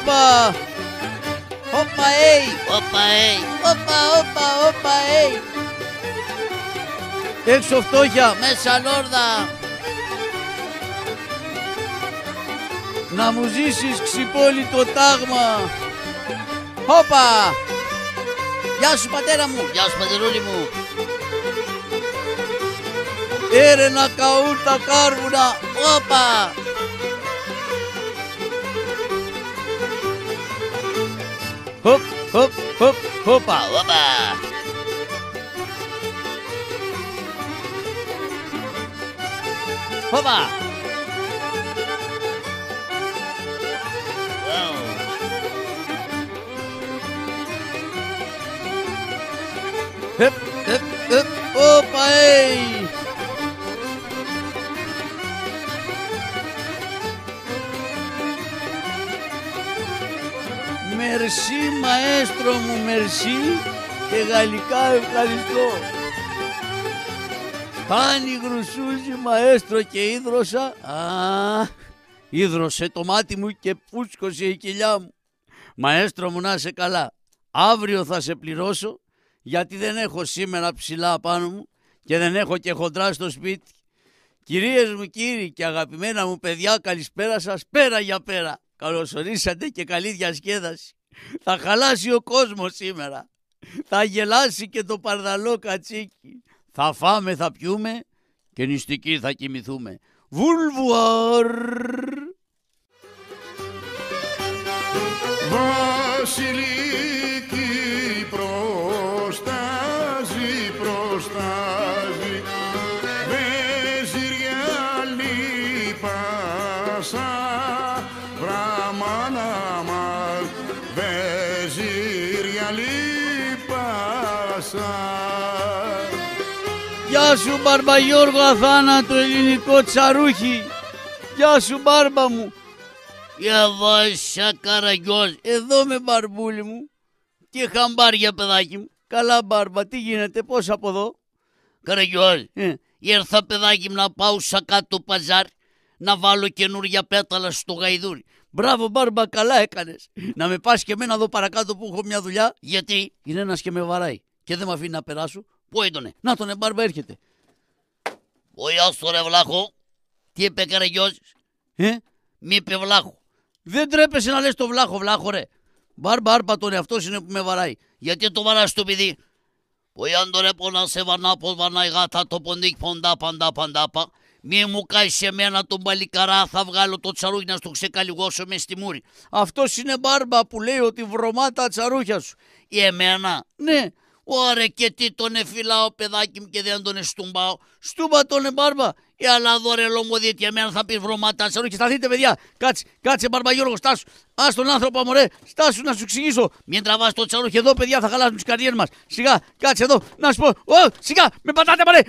όπα. Όπα, Όπα, όπα, έξω φτώχεια, μέσα λόρδα. να μου ζήσεις ξυπόλυτο τάγμα. Όπα. Γεια σου πατέρα μου. Γεια σου πατερούλη μου. Έρε να καούν τα κάρβουνα. Όπα. Χοπ, χοπ, χοπ, χοπα. Όπα. Όπα. Επ, επ, επ, όπα, Μερσή μαέστρο μου, μερσή και γαλλικά ευχαριστώ. Πάνι γρουσούζι μαέστρο και ίδρωσα. Ίδρωσε το μάτι μου και πούσκωσε η κοιλιά μου. Μαέστρο μου, να σε καλά. Αύριο θα σε πληρώσω, γιατί δεν έχω σήμερα ψηλά πάνω μου και δεν έχω και χοντρά στο σπίτι. Κυρίες μου, κύριοι και αγαπημένα μου παιδιά, καλησπέρα σας, πέρα για πέρα. Καλωσορίσατε και καλή διασκέδαση. Θα χαλάσει ο κόσμος σήμερα. Θα γελάσει και το παρδαλό κατσίκι. Θα φάμε, θα πιούμε και νηστικοί θα κοιμηθούμε. Βουλβουάρ. Βασιλική προστάζει, προστάζει, βεζιριά λίπασα, βραμάνα μας, βεζιριά λίπασα. Γεια σου Μπαρμπαγιώργο αθάνατο ελληνικό τσαρούχι. Γεια σου μπάρμπα μου. Γεια Βάσια Καραγιός. Εδώ με μπαρμπούλι μου. Τι χαμπάρια παιδάκι μου. Καλά μπάρμπα, τι γίνεται, πώς από εδώ? Καραγιός, ήρθα παιδάκι μου να πάω σαν κάτω παζάρ να βάλω καινούρια πέταλα στο γαϊδούρι. Μπράβο μπάρμπα, καλά έκανες. Να με πας και εμένα εδώ παρακάτω που έχω μια δουλειά. Γιατί? Είναι ένας και με βαράει και δεν με αφήνει να περάσω. Πού ήτονε? Να τον μπάρμπα, έρχεται. Γεια σου ρε βλάχο. Τι είπε Καραγιός? Μη είπε βλάχο. Δεν τρέπεσαι να λες το βλάχο ρε. Μπάρμπα άρπα τον εαυτός είναι που με βαράει. Γιατί το βαράς το παιδί? Ποιάντο ρε πόνα σε βαρνά πως βαρνάει γάτα το ποντίκ ποντά παντάπα. Μη μου κάνεις σε μένα τον παλικαρά, θα βγάλω το τσαρούχι να στο ξεκαλυγώσω μες στη μούρη. Αυτός είναι μπάρμπα που λέει ότι βρωμά τα τσαρούχια σου. Εμένα? Ναι. Ωραία, και τι τον εφυλάω παιδάκι μου και δεν τον εστουμπάω. Στούμπα τον μπάρμπα. Αλλά δωρε λομοδίτη, εμένα θα πεις βρωμάτα τσαρούχι. Σταθείτε παιδιά, κάτσε μπάρμπα Γιώργο, στάσου. Ας τον άνθρωπο μωρέ, στάσου να σου εξηγήσω. Μην τραβάς το τσαρούχι εδώ παιδιά, θα χαλάσουν τις καρδιές μας. Σιγά, κάτσε εδώ, να σου πω. Σιγά, με πατάτε μωρέ.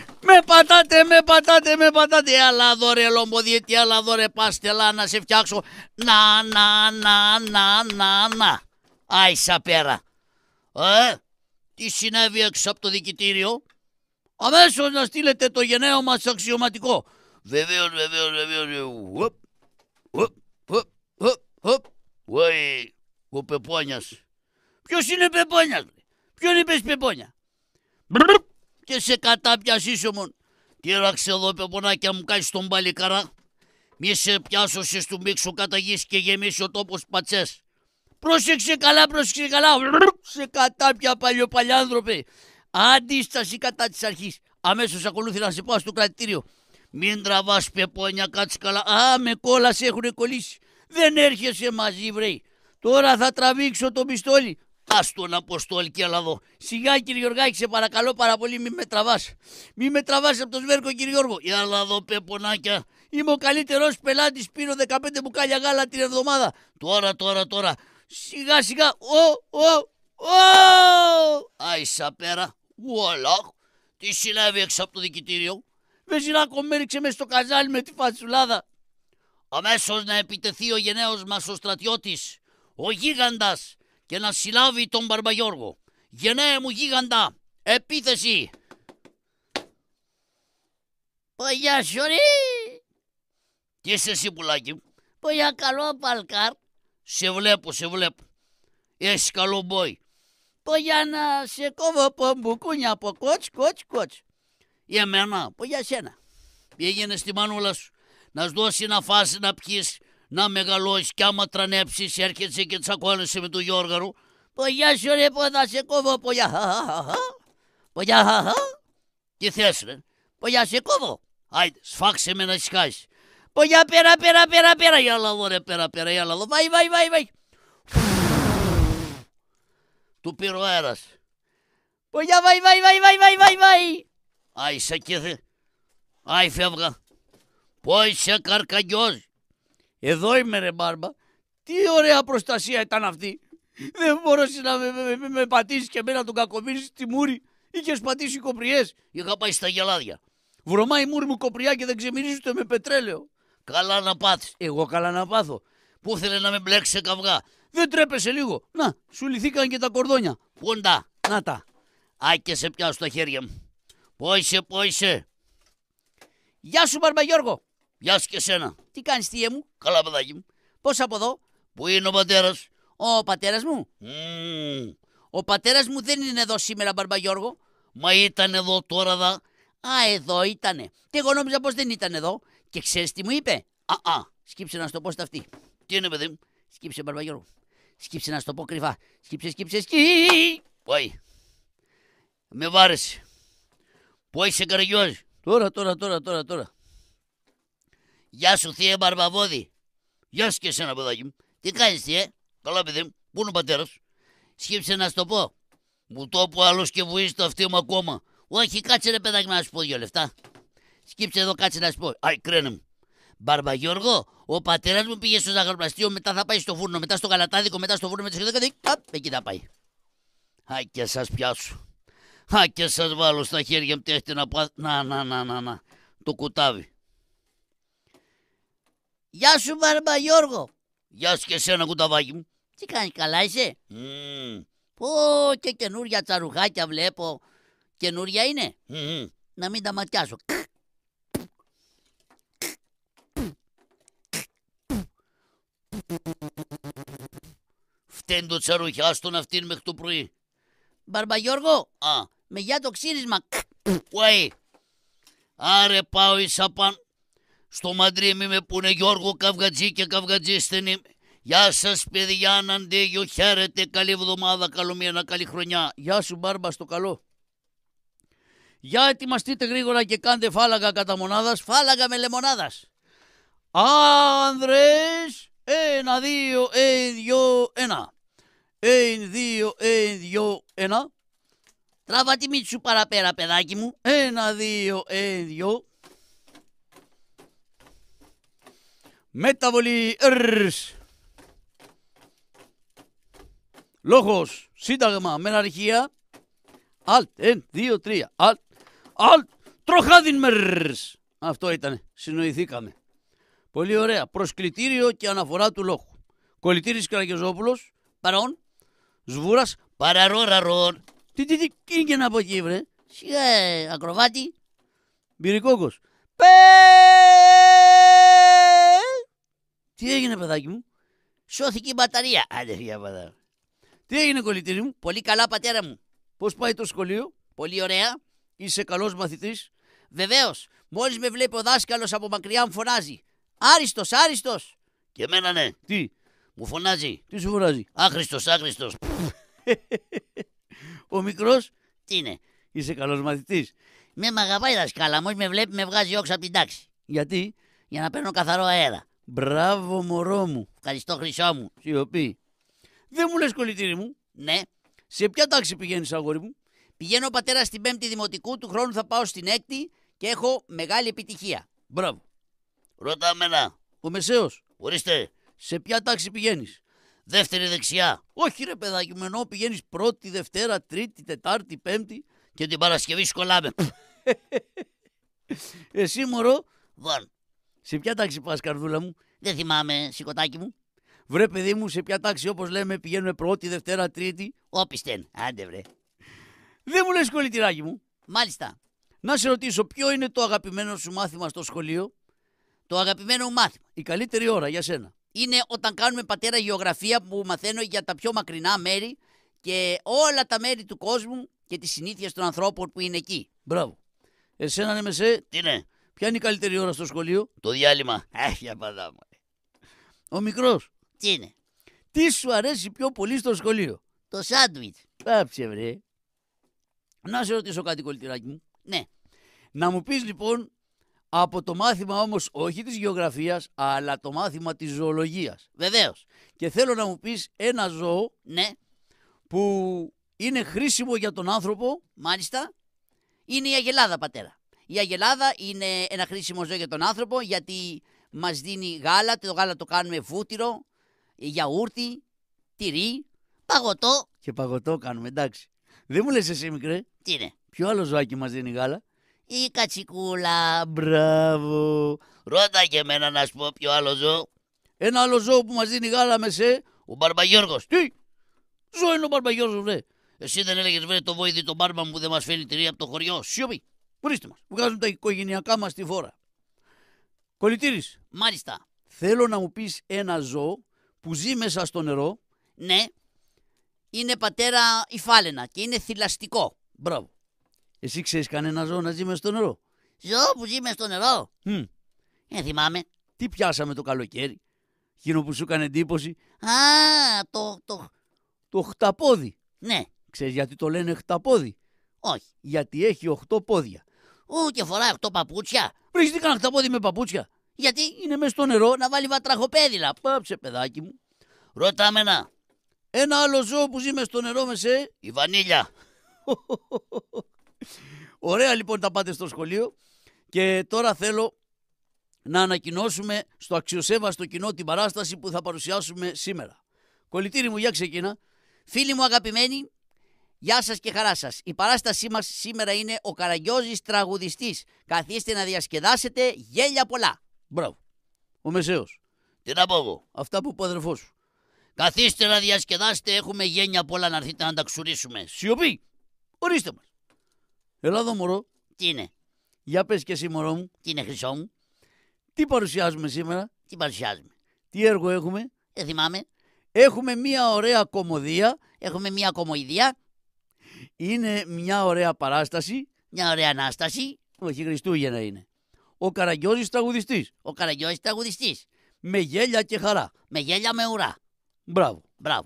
Με πατάτε. Αλλά δωρε λομοδίτη, αλλά δωρε πάστελα να σε φτιάξω. Να. Άισα πέρα. Τι συνέβη έξω από το δικητήριο? Αμέσως να στείλετε το γενναίο μας αξιωματικό. Βεβαίως. Ο Πεπόνιας. Ποιος είναι Πεπόνιας? Ποιον είπες Πεπόνια? Και σε κατάπιας ίσομον. Τύραξε εδώ Πεπονάκια μου, κάνεις τον παλικαρά. Μη σε πιάσω σε του μίξου καταγής και γεμίσει ο τόπος πατσές. Πρόσεξε καλά. Σε κατάπια παλιοπαλιάνθρωπε. Αντίσταση κατά της αρχής. Αμέσως ακολούθη να σε πάω στο κρατητήριο. Μην τραβάς Πεπόνια, κάτσε καλά. Με κόλαση έχουνε κολλήσει. Δεν έρχεσαι μαζί βρέι. Τώρα θα τραβήξω το πιστόλι. Ας τον Αποστόλη και έλα εδώ. Σιγά κύριε Γιωργάκη, σε παρακαλώ πάρα πολύ, μη με τραβάς. Μη με τραβάς από το σβέρκο κύριε Γιώργο. Έλα εδώ Πεπονάκια. Είμαι ο καλύτερος πελάτης, πίνω 15 μπουκάλια γάλα την εβδομάδα. Τώρα. Σιγά. Άισα πέρα. Ουαλάχ. Τι συνέβη έξω από το δικητήριο? Βεζινάκο με έριξε μες στο καζάλι με τη φατσουλάδα. Αμέσως να επιτεθεί ο γενναίος μας ο στρατιώτης, ο γίγαντας, και να συλλάβει τον Μπαρμπαγιώργο. Γενναίε μου γίγαντα, επίθεση! Παγιά σωρί! Τι είσαι εσύ πουλάκι μου? Παγιά καλό παλκάρ. Σε βλέπω. Έχεις καλό μπόι. Πω για να σε κόβω από μπουκούνια από κότς. Εμένα. Πω για σένα. Πήγαινε στη μανούλα σου να σου δώσει να φας, να πιείς, να μεγαλώσεις κι άμα τρανέψεις έρχεσαι και τσακώνεσαι με τον Γιώργαρο. Πω για σου ρε, πω θα σε κόβω, πω για Πω για Τι θες ρε? Πω για σε κόβω. Άιντε, σφάξε με να σκάσεις. Πω για πέρα. Για λαδό ρε, πέρα, για λαδό. Βάει. Του πήρε ο αέρας. Πω για βάει. Άι, σε κήθε. Άι, φεύγα. Πω είσαι καρκαγιός. Εδώ είμαι ρε μπάρμπα. Τι ωραία προστασία ήταν αυτή. Δεν μπορούσε να με πατήσει και εμένα τον κακομίρι στη μούρη. Είχες πατήσει κοπριές. Είχα πάει στα γελάδια. Βρωμάει η μούρη μου κοπριά και δεν ξεμυρίζει ούτε με πετρέλαιο. Καλά να πάθεις. Εγώ καλά να πάθω. Πού ήθελε να με μπλέξει σε καυγά. Δεν τρέπεσαι λίγο. Να, σου λυθήκαν και τα κορδόνια. Πούντα. Να τα. Άι και σε πιάσω στα χέρια μου. Πού είσαι. Γεια σου Μπαρμπαγιώργο. Γεια σου και σένα. Τι κάνεις θεία μου. Καλά παιδάκι μου. Πώς από εδώ. Πού είναι ο πατέρας. Ο πατέρας μου. Μμμ. Ο πατέρας μου δεν είναι εδώ σήμερα Μπαρμπαγιώργο. Μα ήταν εδώ τώρα δα. Α, εδώ ήτανε. Και εγώ νόμιζα πως δεν ήταν εδώ. Και ξέρεις τι μου είπε. Σκύψε να σου το πω στα αυτή. Τι είναι παιδί μου. Σκύψε Μπαρμπαγιώργο. Σκύψε να σου το πω κρυφά. Σκύψε. Πάει. Με βάρεσε. Πού είσαι καραγιός. Τώρα. Γεια σου θεία Μπαρμπαβόδη. Γεια σου και εσένα παιδάκι μου. Τι κάνεις θεία. Καλά παιδί μου. Πού είναι ο πατέρας. Σκύψε να σου το πω. Μου το πω άλλος και βουίζει το αυτί μου ακόμα. Όχι, κάτσε ρε παιδάκι να σου πω 2 λεφτά. Σκύψε εδώ, κάτσε να σου πω. Άι, κρένε μου. Μπαρμπαγιώργο, ο πατέρας μου πήγε στο ζαχαροπλαστείο, μετά θα πάει στο φούρνο, μετά στο γαλατάδικο, μετά στο φούρνο με τις εκεί θα πάει. Άι και σας πιάσω. Άι και σας βάλω στα χέρια μου τι έχετε να πάθει. Να. Το κουτάβι. Γεια σου Μπαρμπαγιώργο. Γεια σου και εσένα κουταβάκι μου. Τι κάνεις, καλά είσαι. Πω και καινούρια τσαρουχάκια βλέπω. Καινούρια είναι. Να μην τα ματιάσω. Φταίνει το τσαρούχι, άστο να φτύνει μέχρι το πρωί. Μπαρμπαγιώργο, Α, με για το ξύρισμα. Уэй. Άρε πάω ίσα παν. Στο μαντρίμι με πούνε Γιώργο Καυγατζή και Καυγατζή στενή. Γεια σας παιδιά, Ναντέγιο, χαίρετε, καλή εβδομάδα, καλό μήνα, καλή χρονιά. Γεια σου Μπάρμπα στο καλό. Για ετοιμαστείτε γρήγορα και κάντε φάλαγγα κατά μονάδας, φάλαγγα με λεμονάδας. Άνδρες, 1, 2, 2, 1. 1, 2, 2, 1. Τράβα τη μύτη σου παραπέρα παιδάκι μου. 1, 2, 2. Μεταβολή ερς. Λόγος, σύνταγμα, μεναρχία. Αλτ, 1, 2, 3. Αλτ, τροχάδιν μερς. Αυτό ήτανε, συνοηθήκαμε. Πολύ ωραία, προσκλητήριο και αναφορά του λόγου. Κολλητήρης Καραγεζόπουλος, παρόν. Σβούρας, Παραρόραρον. τι είναι να πω εκεί βρε. Σιγά ακροβάτη. Μπυρικόκος. Τι έγινε παιδάκι μου. Σώθηκε η μπαταρία. Άντε φύγα πατέρα. Τι έγινε κολλητήρι μου. Πολύ καλά πατέρα μου. Πώς πάει το σχολείο. Πολύ ωραία. Είσαι καλός μαθητής. Βεβαίως. Μόλις με βλέπει ο δάσκαλος από μακριά μου φωνάζει. Άριστος, άριστος. Και εμένα ναι. Τι. Μου φωνάζει. Τι σου φωνάζει. Άχρηστος, άχρηστος. Ο μικρός. Τι είναι. Είσαι καλός μαθητής. Με μ' αγαπάει δασκάλα. Μόλις με βλέπει με βγάζει όξω από την τάξη. Γιατί. Για να παίρνω καθαρό αέρα. Μπράβο μωρό μου. Ευχαριστώ χρυσό μου. Σιωπή. Δεν μου λες κολλητήρι μου. Ναι. Σε ποια τάξη πηγαίνεις αγόρι μου. Πηγαίνω πατέρα στην 5η δημοτικού, του χρόνου θα πάω στην 6η και έχω μεγάλη επιτυχία. Μπράβο. Ρώτα μένα. Ο μεσαίος. Ορίστε. Σε ποια τάξη πηγαίνεις. Δεύτερη δεξιά. Όχι ρε παιδάκι μου, ενώ πηγαίνεις πρώτη, Δευτέρα, Τρίτη, Τετάρτη, Πέμπτη. Και την Παρασκευή σκολάμε. Εσύ μωρό, Βον. σε ποια τάξη πας καρδούλα μου. Δεν θυμάμαι, σηκωτάκι μου. Βρε παιδί μου, σε ποια τάξη όπως λέμε πηγαίνουμε πρώτη, Δευτέρα, Τρίτη. Όπισθεν. Άντε βρε. Δεν μου λες κολλητηράκι μου. Μάλιστα. Να σε ρωτήσω, ποιο είναι το αγαπημένο σου μάθημα στο σχολείο. Το αγαπημένο μου μάθημα. Η καλύτερη ώρα για σένα. είναι όταν κάνουμε πατέρα γεωγραφία που μαθαίνω για τα πιο μακρινά μέρη και όλα τα μέρη του κόσμου και τις συνήθειες των ανθρώπων που είναι εκεί. Μπράβο. Εσένα ναι μεσέ, Τι είναι, ποια είναι η καλύτερη ώρα στο σχολείο? το διάλειμμα. Για παντά μου. Ο μικρός. Τι είναι, Τι σου αρέσει πιο πολύ στο σχολείο? το σάντουιτς. Πάψε βρε. Να σε ρωτήσω κάτι κολλητηράκι μου. Ναι, Να μου πεις λοιπόν από το μάθημα όμως όχι της γεωγραφίας αλλά το μάθημα της ζωολογίας. βεβαίως. Και θέλω να μου πεις ένα ζώο Ναι, που είναι χρήσιμο για τον άνθρωπο. μάλιστα. Είναι η αγελάδα, πατέρα. Η αγελάδα είναι ένα χρήσιμο ζώο για τον άνθρωπο γιατί μας δίνει γάλα. Το γάλα το κάνουμε βούτυρο, γιαούρτι, τυρί, παγωτό. Και παγωτό κάνουμε, εντάξει. Δεν μου λες εσύ μικρέ, Τι είναι, ποιο άλλο ζωάκι μας δίνει γάλα? η κατσικούλα. Μπράβο. Ρώτα και εμένα να σου πω ποιο άλλο ζώο. Ένα άλλο ζώο που μας δίνει γάλα μεσέ. Ο Μπαρμπαγιώργος. Τι, ζώο είναι ο Μπαρμπαγιώργος βρε. Εσύ δεν έλεγες βρε το βόηδι τον μπάρμα μου που δεν μας φέρνει τυρί από το χωριό. Σιωπή, ορίστε μας, βγάζουν τα οικογενειακά μας στη φόρα. Κολλητήρης, Μάλιστα. θέλω να μου πεις ένα ζώο που ζει μέσα στο νερό. Ναι, είναι πατέρα η φάλαινα και είναι θηλαστικό. Μπράβο. Εσύ ξέρεις κανένα ζώο να ζει μέσα στο νερό? Ζώο που ζει μες στο νερό. Μμ, Θυμάμαι. τι πιάσαμε το καλοκαίρι? Εκείνο που σου έκανε εντύπωση, Α, το χταπόδι. ναι, Ξέρεις γιατί το λένε χταπόδι? όχι. Γιατί έχει 8 πόδια. Και φοράει 8 παπούτσια. Βρεις τι κάνα χταπόδι με παπούτσια? Γιατί Είναι μέσα στο νερό. να βάλει βατραχοπέδιλα. Πάψε παιδάκι μου. Ρωτάμε ένα. Ένα άλλο ζώο που ζει μέσα στο νερό μεσέ. Η βανίλια. Ωραία λοιπόν τα πάτε στο σχολείο. Και τώρα θέλω να ανακοινώσουμε στο αξιοσέβαστο κοινό την παράσταση που θα παρουσιάσουμε σήμερα. Κολλητήρι μου, για ξεκίνα. Φίλοι μου αγαπημένοι, γεια σας και χαρά σας. Η παράστασή μας σήμερα είναι ο Καραγκιόζης τραγουδιστής. Καθίστε να διασκεδάσετε, γέλια πολλά. Μπράβο. Ο μεσαίος. Τι να πω εγώ. Αυτά που είπε ο αδερφός σου. Καθίστε να διασκεδάσετε, έχουμε γένια πολλά να έρθετε να τα ξουρίσουμε. Σιωπή. Ορίστε μας. Έλα εδώ μωρό. Τι είναι, Για πες και εσύ μωρό μου. τι είναι χρυσό μου, Τι παρουσιάζουμε σήμερα? τι παρουσιάζουμε. Τι έργο έχουμε? Δεν θυμάμαι. Έχουμε μια ωραία κομμωδία. Έχουμε μια κομμωιδία, Είναι μια ωραία παράσταση. μια ωραία ανάσταση. Όχι, Χριστούγεννα είναι. Ο Καραγκιόζης τραγουδιστής. Ο Καραγκιόζης τραγουδιστής. Με γέλια και χαρά. Με γέλια με ουρά. Μπράβο. Μπράβο.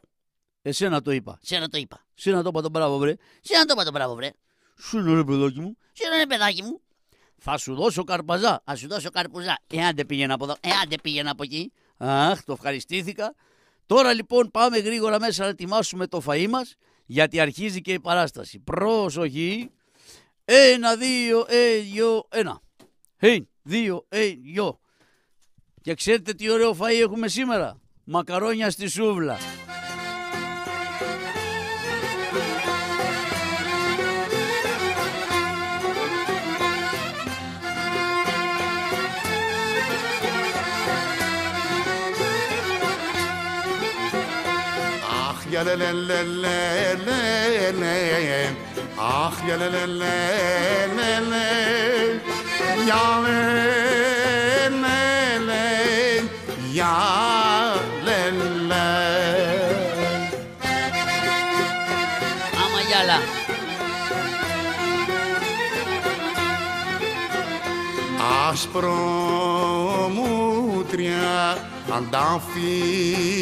Εσένα το είπα. Σένα το είπα. Σένα το είπα το μπράβο, βρε. Σένα το είπα το μπράβο, βρε. Σου είναι ρε παιδάκι μου. Σένα είναι παιδάκι μου. Θα σου δώσω καρπαζά. Θα σου δώσω καρπουζά. Άντε πήγαινα από εδώ. Άντε πήγαινα από εκεί. Αχ, το ευχαριστήθηκα. Τώρα λοιπόν πάμε γρήγορα μέσα να ετοιμάσουμε το φαΐ μας, γιατί αρχίζει και η παράσταση. Προσοχή. 1, 2, 1. 1, 2, 1. Και ξέρετε τι ωραίο φαΐ έχουμε σήμερα? Μακαρόνια στη σούβλα. Αχ, για λε λε λε λε λε λε. Αχ, για λε λε λε λε λε. Για λε λε λε. Για λε λε. Άμα γυάλα. Άσπρο μούτρια ανταφυλάκι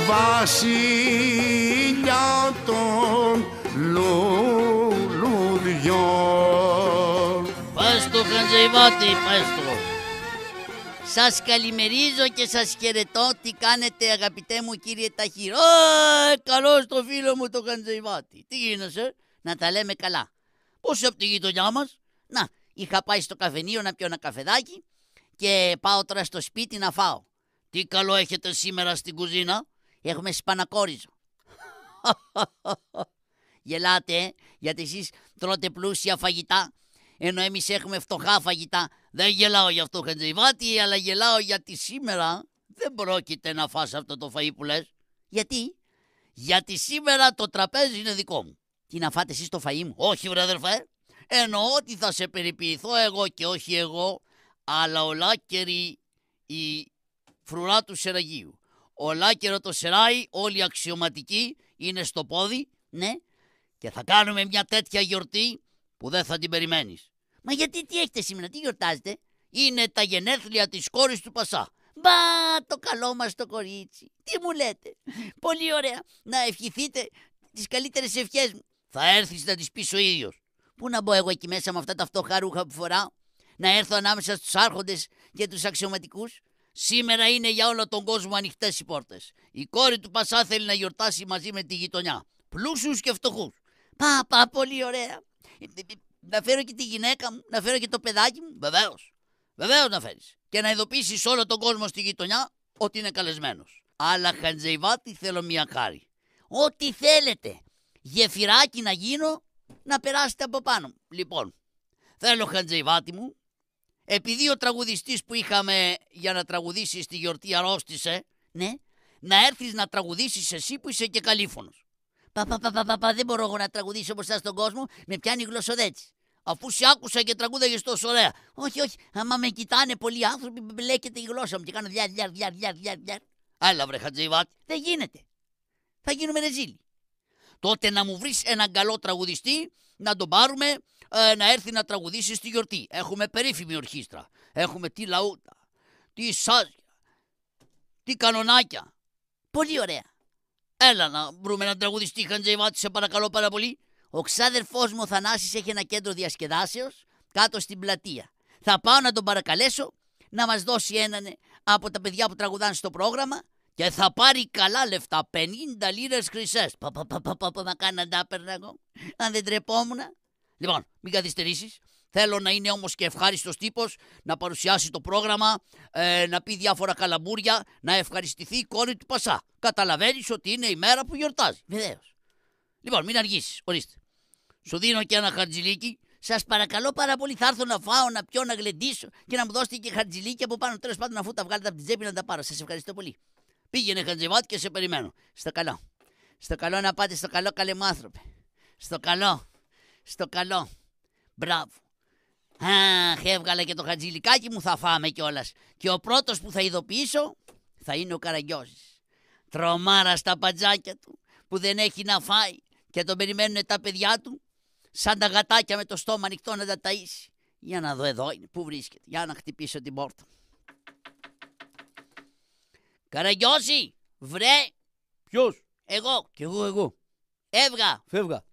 βασιλιά των λουλουδιών. Πες το Χαντζαϊβάτη, πες το. Σας καλημερίζω και σας χαιρετώ. Τι κάνετε αγαπητέ μου κύριε Ταχύρο? Καλώς το φίλο μου το Χαντζαϊβάτη. Τι γίνεσαι? Να τα λέμε καλά. Πώς από τη γειτονιά μας? Να, είχα πάει στο καφενείο να πιω ένα καφεδάκι και πάω τώρα στο σπίτι να φάω. Τι καλό έχετε σήμερα στην κουζίνα? Έχουμε σπανακόριζο. Γελάτε, γιατί εσείς τρώτε πλούσια φαγητά, ενώ εμείς έχουμε φτωχά φαγητά. Δεν γελάω γι' αυτό Χαντζαϊβάτη, αλλά γελάω γιατί σήμερα δεν πρόκειται να φας αυτό το φαΐ που λες. Γιατί? Γιατί σήμερα το τραπέζι είναι δικό μου. Τι να φάτε εσείς το φαΐ μου? Όχι βρε αδερφέ. Εννοώ ότι θα σε περιποιηθώ εγώ και όχι εγώ, αλλά ολάκερη η φρουρά του Σεραγίου. Ο Λάκερο το Σεράι, όλοι οι αξιωματικοί είναι στο πόδι, ναι, και θα κάνουμε μια τέτοια γιορτή που δεν θα την περιμένεις. Μα γιατί τι έχετε σήμερα, τι γιορτάζετε? Είναι τα γενέθλια της κόρης του Πασά. Μπα, το καλό μας το κορίτσι. Τι μου λέτε? Πολύ ωραία. Να ευχηθείτε τις καλύτερες ευχές μου. Θα έρθεις να τις πεις ο ίδιος. Πού να μπω εγώ εκεί μέσα με αυτά τα φτωχά ρούχα που φοράω? Να έρθω ανάμεσα στους άρχοντες και τους αξιωματικούς? Σήμερα είναι για όλο τον κόσμο ανοιχτές οι πόρτες. Η κόρη του Πασά θέλει να γιορτάσει μαζί με τη γειτονιά. Πλούσιους και φτωχούς. Πα, πολύ ωραία. Να φέρω και τη γυναίκα μου, να φέρω και το παιδάκι μου. Βεβαίως. Βεβαίως να φέρεις. Και να ειδοποιήσεις όλο τον κόσμο στη γειτονιά ότι είναι καλεσμένος. Αλλά Χαντζεϊβάτη θέλω μια χάρη. Ό,τι θέλετε. Γεφυράκι να γίνω, να περάσετε από πάνω μου. Λοιπόν, θέλω Χαντζεϊβάτη μου, επειδή ο τραγουδιστής που είχαμε για να τραγουδήσει στη γιορτή αρρώστησε, Ναι. να έρθεις να τραγουδήσεις εσύ που είσαι και καλήφωνος. Δεν μπορώ εγώ να τραγουδήσω μπροστά στον κόσμο, με πιάνει γλωσσοδέτσι. Αφού σε άκουσα και τραγούδαγες τόσο ωραία. Όχι, άμα με κοιτάνε πολλοί άνθρωποι, μπλέκεται η γλώσσα μου και κάνω διάρ. Έλα βρε Χαντζεϊβάτη. Δεν γίνεται. Θα γίνουμε ρεζίλοι. Τότε να μου βρεις έναν καλό τραγουδιστή, να τον πάρουμε, να έρθει να τραγουδήσει στη γιορτή. Έχουμε περίφημη ορχήστρα. Έχουμε τη λαούτα, τη σάζια, τη κανονάκια. Πολύ ωραία. Έλα να βρούμε έναν τραγουδιστή, Χαντζεϊβάτη, σε παρακαλώ πάρα πολύ. Ο ξάδερφός μου ο Θανάσης έχει ένα κέντρο διασκεδάσεως κάτω στην πλατεία. Θα πάω να τον παρακαλέσω να μας δώσει έναν από τα παιδιά που τραγουδάνε στο πρόγραμμα και θα πάρει καλά λεφτά, 50 λίρες χρυσές. Μα κάνει να τα έπαιρνα εγώ, αν δεν τρεπόμουν. Λοιπόν, μην καθυστερήσεις. Θέλω να είναι όμως και ευχάριστος τύπος, να παρουσιάσει το πρόγραμμα, να πει διάφορα καλαμπούρια, να ευχαριστηθεί η κόρη του Πασά. Καταλαβαίνεις ότι είναι η μέρα που γιορτάζει. Βεβαίως. Λοιπόν, μην αργήσεις, ορίστε. Σου δίνω και ένα χαρτζηλίκι. Σας παρακαλώ πάρα πολύ, θα έρθω να φάω, να πιω, να γλεντήσω και να μου δώσετε και χαρτζηλίκι από πάνω. Τέλος πάντων, αφού τα βγάλετε από την τσέπη να τα πάρω. Σας ευχαριστώ πολύ. Πήγαινε Χαντζεϊβάτη και σε περιμένω. Στο καλό. Στο καλό να πάτε, στο καλό, καλέ μου άνθρωπε. Στο καλό. Στο καλό. Μπράβο. Αχ, έβγαλα και το χατζηλικάκι μου, θα φάμε κιόλας. Και ο πρώτος που θα ειδοποιήσω θα είναι ο Καραγκιόζης. Τρομάρα στα παντζάκια του που δεν έχει να φάει και τον περιμένουν τα παιδιά του σαν τα γατάκια με το στόμα ανοιχτό να τα ταΐσει. Για να δω, εδώ είναι, πού βρίσκεται. Για να χτυπήσω την πόρτα. Καραγκιόζη, βρε. Ποιος? Εγώ. Κι εγώ. Έβγα. Φεύγα.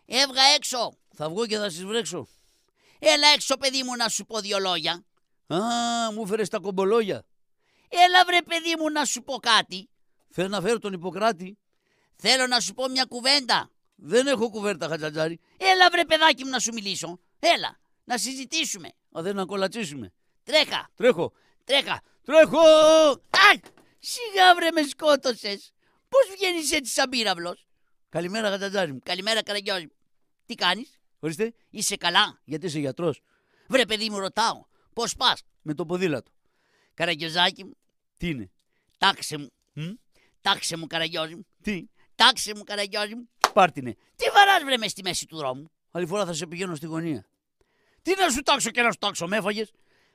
Έβγα έξω. Θα βγω και θα σας βρέξω. Έλα έξω, παιδί μου, να σου πω 2 λόγια. Α, μου φέρες τα κομπολόγια. Έλα βρε, παιδί μου, να σου πω κάτι. Φέρ να φέρω τον Ιπποκράτη. Θέλω να σου πω μια κουβέντα. Δεν έχω κουβέρτα, Χατζατζάρη. Έλα βρε, παιδάκι μου, να σου μιλήσω. Έλα, να συζητήσουμε. Α, δεν να κολατσίσουμε. Τρέχα. Τρέχω. Τρέχω. Αχ, σιγά βρε, με σκότωσες. Πώς βγαίνεις έτσι σαν πύραυλος? Καλημέρα, Χατζατζάρη μου. Καλημέρα, Καραγκιόζη μου. Τι κάνεις? Ορίστε. Είσαι καλά? Γιατί είσαι γιατρός? Βρε, παιδί μου, ρωτάω. Πώς πας? Με το ποδήλατο. Καραγκιόζάκι μου. Τι είναι? Τάξε μου. Τάξε μου, Καραγκιόζη μου. Τι? Τάξε μου, Καραγκιόζη μου. Πάρτινε. Τι βαράς βρε μες στη μέση του δρόμου? Άλλη φορά θα σε πηγαίνω στη γωνία. Τι να σου τάξω και να σου τάξω, με έφαγες?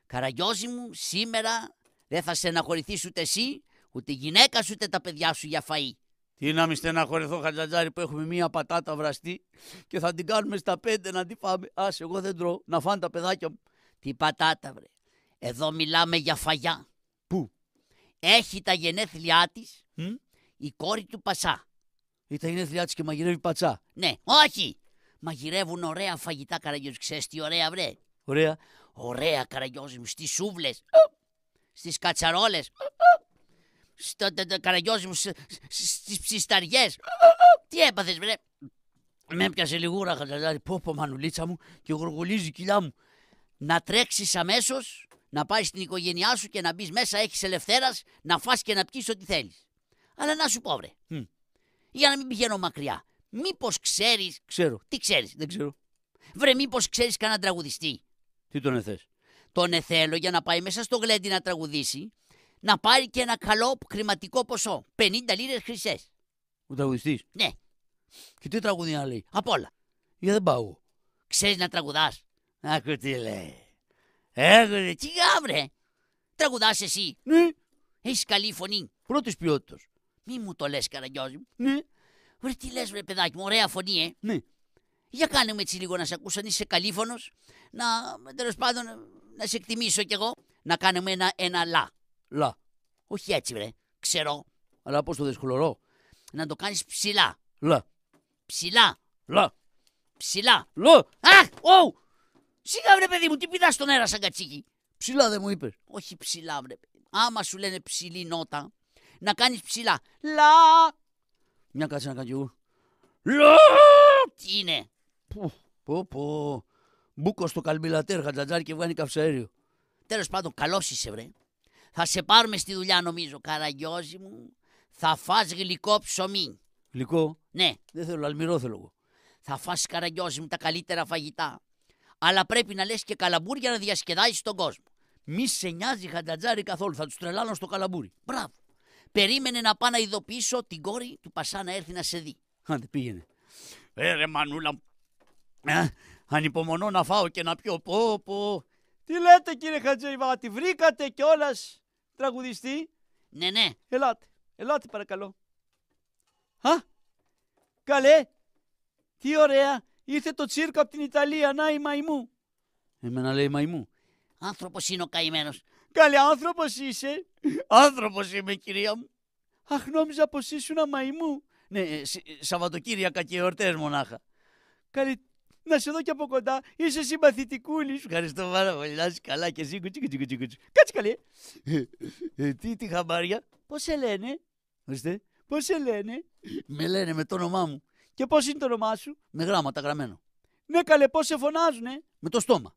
Καραγκιόζη μου, σήμερα δεν θα στεναχωρηθείς ούτε εσύ, ούτε η γυναίκα σου, ούτε τα παιδιά σου για φαΐ. Τι να μη στεναχωρηθώ, Χατζατζάρη, που έχουμε μία πατάτα βραστή και θα την κάνουμε στα 5 να τη φάμε. Άσε, εγώ δεν τρώω. Να φάνε τα παιδάκια μου. Τι πατάτα βρε. Εδώ μιλάμε για φαγιά. Πού? Έχει τα γενέθλιά της η κόρη του Πασά. Ή τα γενέθλιά της και μαγειρεύει πατσά. Ναι, όχι. Μαγειρεύουν ωραία φαγητά, Καραγκιόζη. Ξέρεις τι ωραία βρε? Ωραία. Ωραία, Καραγκιόζη μου, στις σούβλες, στις κατσαρόλες, Καραγκιόζη μου, στις ψισταριές. Τι έπαθες βρε? Με έπιασε λιγούρα, Χατζατζάρη. Πω μανουλίτσα μου, και γοργολίζει η κοιλιά μου. Να τρέξεις αμέσως, να πάεις στην οικογένειά σου και να μπεις μέσα, έχεις ελευθέρας, να φας και να πιεις ό,τι θέλεις. Αλλά να σου πω βρε, για να μην πηγαίνω μακριά, μήπως ξέρεις? Ξέρω. Τι ξέρεις? Δεν ξέρω. Βρε, μήπως ξέρεις κανέναν τραγουδιστή? Τι τον εθές? Τον εθέλω για να πάει μέσα στο γλέντι να τραγουδήσει, να πάρει και ένα καλό χρηματικό ποσό, 50 λίρες χρυσές. Ο τραγουδιστής? Ναι. Και τι τραγουδί να λέει? Απ' όλα. Για δεν πάω. Ξέρεις να τραγουδάς? Άκου τι λέει. Τι γάβρε. Τραγουδάς εσύ. Ναι, Έχεις καλή φωνή. πρώτης ποιότητας. Μη μου το λες, Καραγκιόζη μου. Ναι, Βρε, τι λες, βρε παιδάκι μου, ωραία φωνή, ναι. Για κάνε μου έτσι λίγο να σε ακούσω, αν είσαι καλήφωνος. Τέλος πάντων, να σε εκτιμήσω κι εγώ. Να κάνουμε ένα λα. Λα. Όχι έτσι, βρε. Ξέρω. Αλλά πώς το δες, χλωρό. Να το κάνεις ψηλά. Λα. Ψηλά. Λα. Ψηλά. Λα. Αχ! Ω! Σιγά, βρε παιδί μου, τι πηδάς στον αέρα σαν κατσίκι. Ψηλά δεν μου είπες. Όχι ψηλά, βρε παιδί. Άμα σου λένε ψηλή νότα, να κάνεις ψηλά. Λα! Μια κάτσε να κάνω κι εγώ. Λα. Τι είναι. Πω. Μπούκο στο καλμπιλατέρ, χατζατζάρι και βγάνει καυσαέριο. Τέλος πάντων, καλός είσαι, βρε. Θα σε πάρουμε στη δουλειά, νομίζω, Καραγκιόζη μου. Θα φας γλυκό ψωμί. Γλυκό. Ναι, Δεν θέλω, αλμυρό θέλω εγώ. θα φας, Καραγκιόζη μου, τα καλύτερα φαγητά. Αλλά πρέπει να λες και καλαμπούρια να διασκεδάσεις τον κόσμο. Μη σε νοιάζει χατζατζάρι καθόλου. Θα τους τρελάνω στο καλαμπούρι. Μπράβο. Περίμενε να πάω να ειδοποιήσω την κόρη του Πασά να έρθει να σε δει. Άντε πήγαινε. Ρε μανούλα μου. Ανυπομονώ να φάω και να πιω. Πω. Τι λέτε κύριε Χατζηβάτη, βρήκατε κιόλας τραγουδιστή. Ναι. Ελάτε παρακαλώ. Καλέ, τι ωραία, ήρθε το τσίρκο από την Ιταλία, να η μαϊμού. Εμένα λέει μαϊμού. Άνθρωπος είναι ο καημένος. Καλέ, άνθρωπος είσαι. Άνθρωπος είμαι κυρία μου. Αχ, νόμιζα πως ήσουν μαϊμού. Ναι, Σαββατοκύριακα και εορτές μονάχα. Καλέ, να σε δω και από κοντά, είσαι συμπαθητικούλης. Ευχαριστώ πάρα πολύ, να είσαι καλά και εσύ. Κάτσε καλέ. Τι χαμπάρια. Πώς σε λένε. Ορίστε, πώς σε λένε. Με λένε με το όνομά μου. Και πώς είναι το όνομά σου. Με γράμματα γραμμένο. Ναι καλέ, πώς σε φωνάζουνε. Με το στόμα.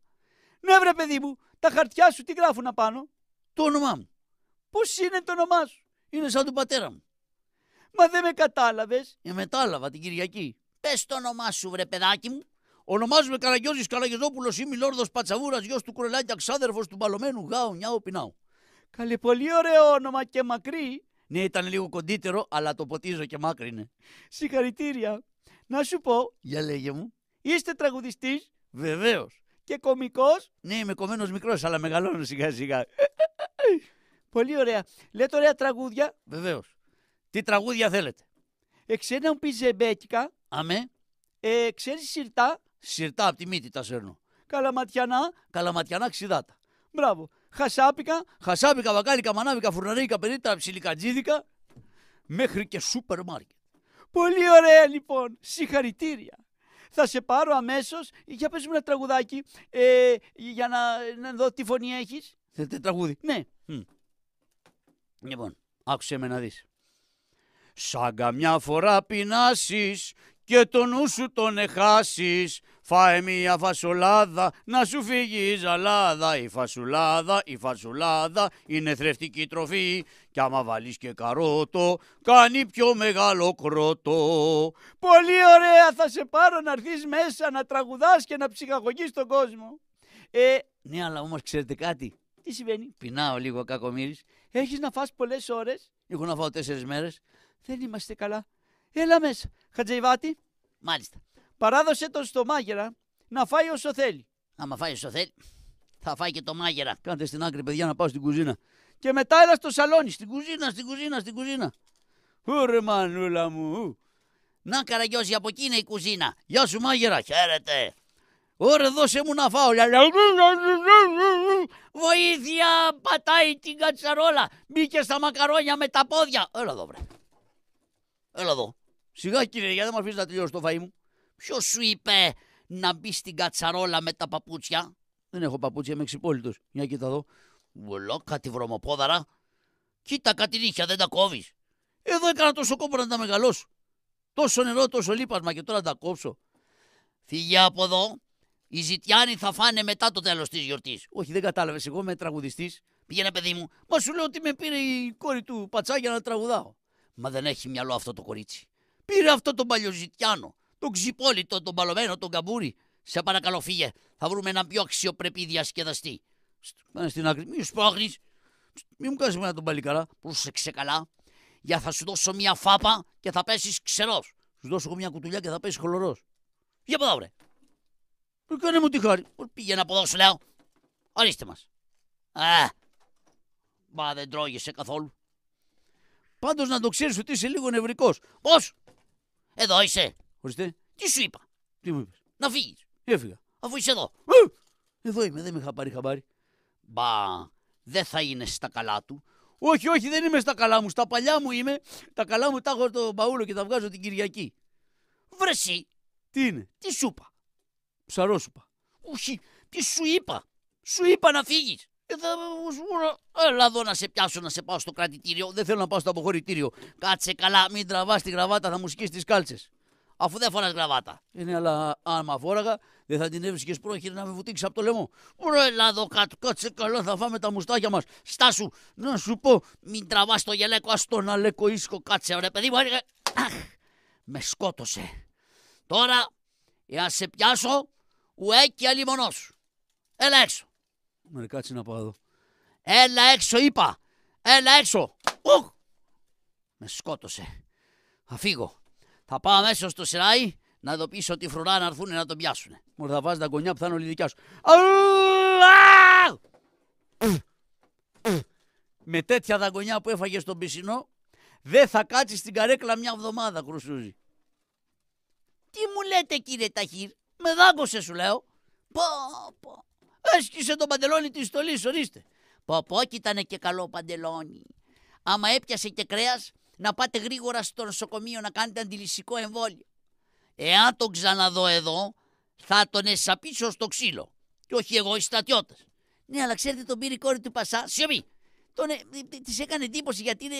Ναι βρε παιδί μου, τα χαρτιά σου τι γράφουν απάνω. Το όνομά μου. Πώς είναι το όνομά σου. Είναι σαν του πατέρα μου. Μα δεν με κατάλαβες. Μετάλαβα την Κυριακή. Πες το όνομά σου, βρε παιδάκι μου. Ονομάζομαι Καραγκιόζης Καραγεζόπουλος, είμαι Λόρδος Πατσαβούρας, γιος του Κουρελάκια, ξάδερφος του μπαλωμένου Γάου Νιάου Πινάου. Καλή, πολύ ωραίο όνομα και μακρύ. Ναι, ήταν λίγο κοντύτερο, αλλά το ποτίζω και μάκρυνε. Συγχαρητήρια. Να σου πω, για λέγε μου, είστε τραγουδιστής. Βεβαίως. Και κωμικός. Ναι, είμαι κομμένος μικρός, αλλά μεγαλώνω σιγά σιγά. Πολύ ωραία. Λέτε ωραία τραγούδια. Βεβαίως. Τι τραγούδια θέλετε. Εξένα μου πει ζεμπέκικα. Αμέ. Ξέρεις σιρτά. Σιρτά από τη μύτη τα σέρνω. Καλαματιανά. Καλαματιανά ξιδάτα. Μπράβο. Χασάπικα. Χασάπικα, βακάλικα, μανάβικα, φουρναρίκα, περίτρα, ψιλικατζίδικα. Μέχρι και σούπερ μάρκετ. Πολύ ωραία λοιπόν. Συγχαρητήρια. Θα σε πάρω αμέσως. Για πες μου ένα τραγουδάκι. Για να δω τι φωνή έχεις. Θέλετε τραγούδι. Ναι. Λοιπόν, άκουσε με να δεις. Σαν καμιά φορά πεινάσεις και το νου σου τον εχάσεις, φάε μια φασολάδα να σου φύγει η ζαλάδα. Η φασουλάδα είναι θρεφτική τροφή κι άμα βάλεις και καρότο κάνει πιο μεγάλο κρότο. Πολύ ωραία, θα σε πάρω να έρθεις μέσα να τραγουδάς και να ψυχαγωγείς τον κόσμο. Ναι, αλλά όμως ξέρετε κάτι. Τι συμβαίνει. Πεινάω λίγο κακομοίρης. Έχεις να φας πολλές ώρες. Έχω να φάω 4 μέρες. Δεν είμαστε καλά. Έλα μέσα. Χατζηβάτη. Μάλιστα. Παράδοσε τον στο μάγερα να φάει όσο θέλει. Άμα φάει όσο θέλει, θα φάει και το μάγερα. Κάντε στην άκρη, παιδιά, να πάω στην κουζίνα. Και μετά έλα στο σαλόνι. Στην κουζίνα. Ωρε μανούλα μου. Να, Καραγκιόζη, από εκεί είναι η κουζίνα. Γεια σου μάγερα. Χαίρετε. Ωρε δώσε μου να φάω. Βοήθεια, πατάει την κατσαρόλα. Μπήκε στα μακαρόνια με τα πόδια. Έλα εδώ, βρε. Έλα εδώ. Σιγά κύριε, γιατί δεν με αφήσεις να τελειώσω το φαΐ μου. Ποιος σου είπε να μπει στην κατσαρόλα με τα παπούτσια. Δεν έχω παπούτσια, είμαι εξυπόλυτος. Για κοίτα εδώ. Βουλό, κάτι βρωμοπόδαρα. Κοίτα κάτι νύχια, δεν τα κόβεις. Εδώ έκανα τόσο κόπο να τα μεγαλώσω. Τόσο νερό, τόσο λίπασμα και τώρα τα κόψω. Φύγε από εδώ. Οι ζητιάνοι θα φάνε μετά το τέλος της γιορτής. Όχι, δεν κατάλαβες. Εγώ είμαι τραγουδιστής. Πήγαινε, παιδί μου. Μα σου λέω ότι με πήρε η κόρη του Πατσά για να τραγουδάω. Μα δεν έχει μυαλό αυτό το κορίτσι. Πήρε αυτό τον παλιοζητιάνο. Τον ξυπόλυτο, τον παλωμένο, τον καμπούρι. Σε παρακαλώ, φύγε. Θα βρούμε έναν πιο αξιοπρεπή διασκεδαστή. Κάνε στην άκρη. Μη σπρώχνεις. Μη μου κάνεις εμένα τον παλικαρά. Πρόσεξε καλά. Για θα σου δώσω μια φάπα και θα πέσεις ξερός. Σου δώσω εγώ μια κουτουλιά και θα πέσεις χολωρός. Για από εδώ, βρε. Κάνε μου τη χάρη. Πήγαινε από εδώ, σου λέω. Ορίστε μας. Μπα, δεν τρώγεσαι καθόλου. Πάντως να το ξέρεις ότι είσαι λίγο νευρικός. Πώς? Εδώ είσαι. Ορίστε, Τι σου είπα? τι μου είπες? Να φύγεις. Έφυγα. Αφού είσαι εδώ. Εδώ είμαι, δεν με είχα πάρει χαμπάρι. Μπα, δεν θα είναι στα καλά του. Όχι, όχι, δεν είμαι στα καλά μου. Στα παλιά μου είμαι. Τα καλά μου τα έχω στο μπαούλο και τα βγάζω την Κυριακή. Βρε εσύ, Τι είναι? τι σου είπα? Ψαρόσουπα. Όχι, τι σου είπα? Σου είπα να φύγεις. Έλα εδώ να σε πιάσω, να σε πάω στο κρατητήριο. Δεν θέλω να πάω στο αποχωρητήριο. Κάτσε καλά, Μην τραβάς τη γραβάτα, θα μου σκίσεις τις κάλτσες. αφού δεν φοράς γραβάτα. Είναι, αλλά άμα φόραγα, δεν θα την έβρισκες πρόχειρη να με βουτήξει από το λαιμό. Ρε, έλα εδώ κάτω, Κάτσε καλά, θα φάμε τα μουστάκια μας. στάσου. Να σου πω, Μην τραβάς το γελέκο, ας τον αλέκο ίσκο. κάτσε ρε παιδί μου. Αχ, με σκότωσε. Τώρα, για να σε πιάσω, ουέ και αλίμονό σου. Έλα έξω. Μωρέ, κάτσε να πάω εδώ. Έλα έξω είπα. Έλα έξω. Ουχ. Με σκότωσε. Θα φύγω. Θα πάω αμέσως στο Σεράι να ειδοποιήσω τη φρουρά να έρθουν να τον πιάσουν. Μωρέ, θα βάζεις τα γωνιά που θα είναι όλη δικιά σου. Με τέτοια δαγκονιά που έφαγε στον πισινό, δεν θα κάτσεις στην καρέκλα μια εβδομάδα, Χρυσούζη. Τι μου λέτε κύριε Ταχύρ, με δάγκωσε σου λέω. Πω πω. Έσκησε το παντελόνι της στολής, ορίστε. Πω πω κι ήτανε και καλό παντελόνι. Άμα έπιασε και κρέας, να πάτε γρήγορα στο νοσοκομείο να κάνετε αντιλυσικό εμβόλιο. Εάν τον ξαναδώ εδώ, θα τον εσαπίσω στο ξύλο. Και όχι εγώ, οι στρατιώτες. Ναι, αλλά ξέρετε, τον πήρε η κόρη του Πασά. Σιωπή. Της έκανε εντύπωση γιατί είναι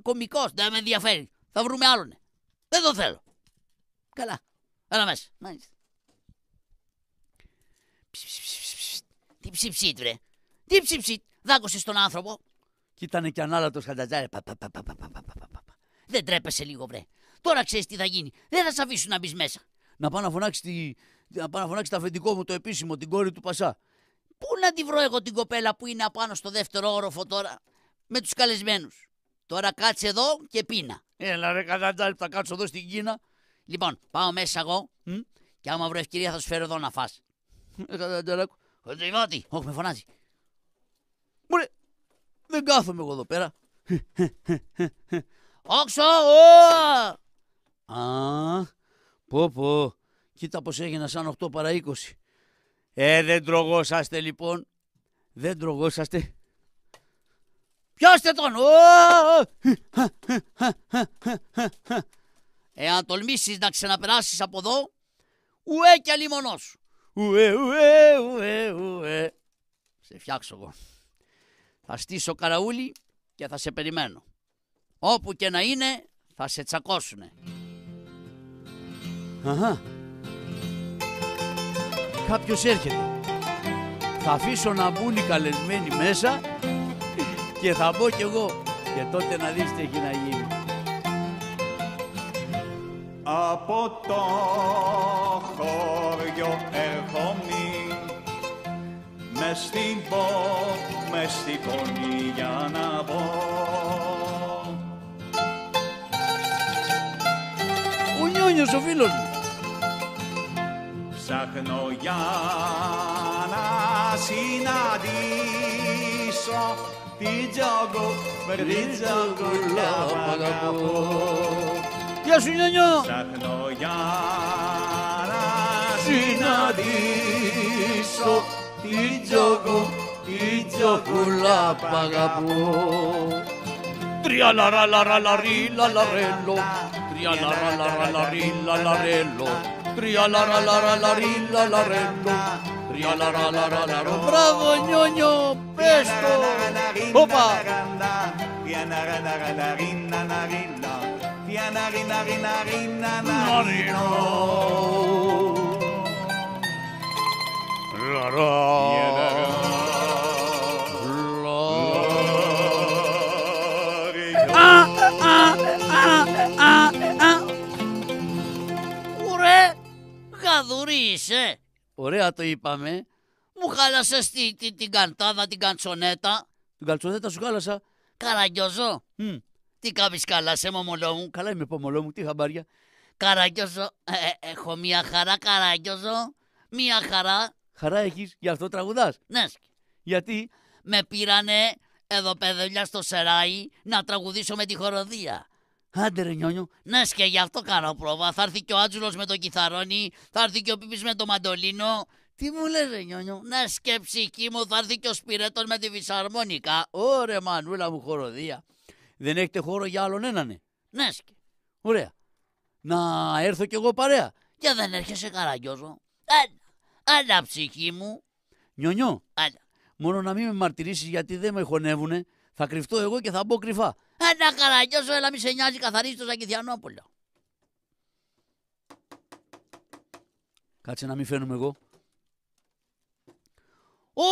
κωμικός. Δεν με ενδιαφέρει. Θα βρούμε άλλον. Δεν το θέλω. Καλά. Έλα μέσα. Μάλιστα. Τι ψιψίτ βρε. Τι ψιψίτ. Δάκωσες τον άνθρωπο. Κι ήτανε κι ανάλατος χαντατζάρε. Δεν τρέπεσαι λίγο βρε. Τώρα ξέρεις τι θα γίνει. Δεν θα σε αφήσουν να μπεις μέσα. Να πάω να φωνάξει το αφεντικό μου το επίσημο, την κόρη του Πασά. Πού να τη βρω εγώ την κοπέλα που είναι απάνω στο δεύτερο όροφο τώρα με τους καλεσμένους. Τώρα κάτσε εδώ και πίνα. Έλα ρε χαντατζάρε, θα κάτσω εδώ στην Κίνα. Λοιπόν, πάω μέσα εγώ και άμα βρω ευκαιρία θα σου φέρω εδώ να φας. Χαντατζαράκο. Χοντριβάτη. Όχι, με φωνάζει. Μωρέ, δεν κάθομαι εγώ εδώ πέρα. Όξο! Α, πω. Κοίτα πως έγινα σαν 8 παρά 20. Δεν τρογόσαστε λοιπόν. Δεν τρογόσαστε. Πιάστε τον! Εάν τολμήσεις να ξαναπεράσεις από εδώ, ουέ κι αλίμονό σου. Ουε. Σε φτιάξω εγώ. Θα στήσω καραούλι και θα σε περιμένω. Όπου και να είναι θα σε τσακώσουνε. Αχα. Κάποιος έρχεται. Θα αφήσω να μπουν οι καλεσμένοι μέσα και θα μπω κι εγώ. Και τότε να δεις τι έχει να γίνει. Από το χωριό έρχομαι μες στην πόλη για να μπω. Ο Νιόνιος ο φίλος μου. Ψάχνω για να συναντήσω την τζογούλα που αγαπώ. Γεια σου Νιόνιο. Ψάχνω για να συναντήσω την τζογούλα που αγαπώ. Τριαλαραλαραλαρίλαλαρέλο. Τριαλαραλαραλαρίλαλαρέλο. Τριαλαραλαραλαρίλαλαρέλο. Τριαλαραλαραλαρό. Μπράβο Νιόνιο, πες το. Όπα. Ουρέ, γαδουρί είσαι. Ωραία το είπαμε. Μου χάλασες την καντάδα, την καντσονέτα. Την καλτσονέτα σου χάλασα. Καραγκιόζο. Τι κάνεις καλά σε μωμολό μου. Καλά είμαι πομολό μου, τι χαμπάρια. Καραγκιόζο. Έχω μια χαρά Καραγκιόζο. Μια χαρά. Χαρά έχεις, γι' αυτό τραγουδάς. Ναι. Γιατί Με πήρανε εδώ παιδεύλια στο Σεράι να τραγουδήσω με τη χοροδία. Άντε ρε Νιόνιο. Ναι, και γι' αυτό κάνω πρόβα. Θα έρθει και ο Άτζουλος με το κιθαρόνι, θα έρθει και ο Πίπης με το μαντολίνο. Τι μου λες ρε Νιόνιο. Ναι, και ψυχή μου, θα έρθει και ο Σπυρέτων με τη φυσαρμόνικα. Ωραία μανούλα μου χοροδία. Δεν έχετε χώρο για άλλον έναν? Ναι, Ωραία. Να έρθω κι εγώ παρέα. και δεν έρχεσαι Καραγκιόζο. Έλα, ψυχή μου. Νιόνιο, Έλα. μόνο να μην με μαρτυρήσεις γιατί δεν με χωνεύουνε. Θα κρυφτώ εγώ και θα μπω κρυφά. Έλα, Καραγκιόζο, έλα, μη σε νοιάζει, καθαρίζει το Ζακηθιανόπουλο. Κάτσε να μην φαίνομαι εγώ. Ω,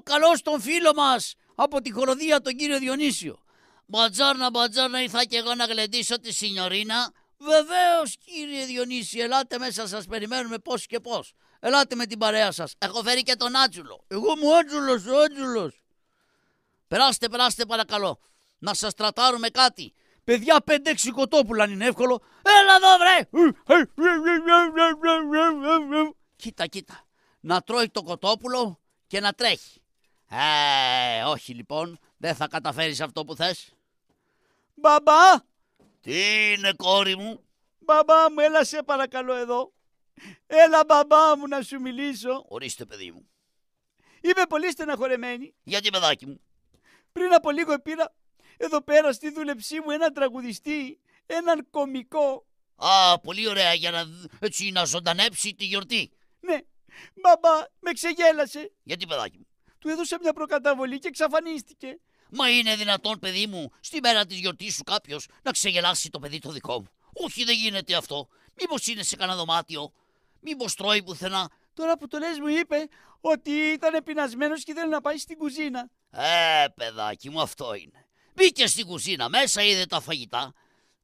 καλώς τον φίλο μας από τη χοροδία, τον κύριο Διονύσιο. Μπατζόρνα, ήρθα κι εγώ να γλεντήσω τη σινιωρίνα. Βεβαίως κύριε Διονύση, ελάτε μέσα, σας περιμένουμε πώς και πώς. Ελάτε με την παρέα σας. Έχω φέρει και τον Άτζουλο. Εγώ μου ο Άτζουλος. Περάστε παρακαλώ. Να σας τρατάρουμε κάτι. Παιδιά 5-6 κοτόπουλα αν είναι εύκολο. Έλα εδώ βρε. Κοίτα. Να τρώει το κοτόπουλο και να τρέχει. Όχι λοιπόν. Δεν θα καταφέρεις αυτό που θες. Μπαμπά, Τι είναι, κόρη μου? μπαμπά μου, έλα σε παρακαλώ εδώ. Έλα μπαμπά μου να σου μιλήσω. Ορίστε, παιδί μου. Είμαι πολύ στεναχωρεμένη. Γιατί, παιδάκι μου? Πριν από λίγο πήρα εδώ πέρα στη δούλεψή μου έναν τραγουδιστή, έναν κωμικό. Πολύ ωραία, για να ζωντανέψει τη γιορτή. Ναι, μπαμπά, με ξεγέλασε. Γιατί, παιδάκι μου? Του έδωσα μια προκαταβολή και εξαφανίστηκε. Μα είναι δυνατόν, παιδί μου, στη μέρα της γιορτής σου κάποιος να ξεγελάσει το παιδί το δικό μου? Όχι, δεν γίνεται αυτό. Μήπως είναι σε κανένα δωμάτιο? Μήπως τρώει πουθενά? Τώρα που το λες μου είπε ότι ήταν πεινασμένος και ήθελε να πάει στην κουζίνα. Παιδάκι μου, αυτό είναι. Μπήκε στην κουζίνα μέσα, είδε τα φαγητά.